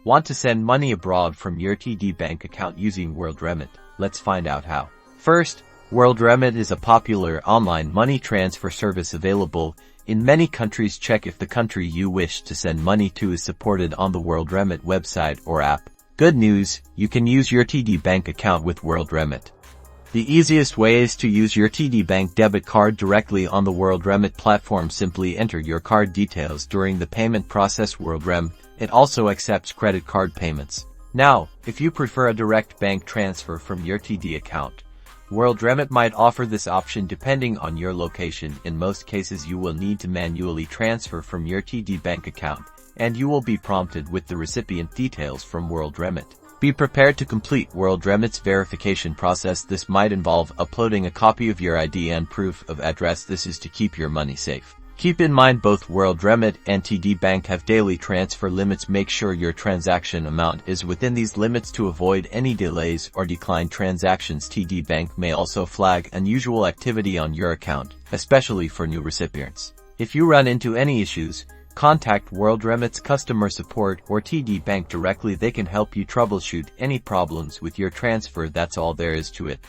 Want to send money abroad from your TD bank account using Worldremit? Let's find out how. First, Worldremit is a popular online money transfer service available in many countries. Check if the country you wish to send money to is supported on the Worldremit website or app. Good news, you can use your TD bank account with Worldremit. The easiest way is to use your TD bank debit card directly on the Worldremit platform. Simply enter your card details during the payment process. It also accepts credit card payments. Now, if you prefer a direct bank transfer from your TD account, Worldremit might offer this option depending on your location. In most cases, you will need to manually transfer from your TD bank account, and you will be prompted with the recipient details from Worldremit. Be prepared to complete Worldremit's verification process. This might involve uploading a copy of your ID and proof of address. This is to keep your money safe. Keep in mind both Worldremit and TD Bank have daily transfer limits. Make sure your transaction amount is within these limits to avoid any delays or declined transactions. TD Bank may also flag unusual activity on your account, especially for new recipients. If you run into any issues, contact Worldremit's customer support or TD Bank directly. They can help you troubleshoot any problems with your transfer. That's all there is to it.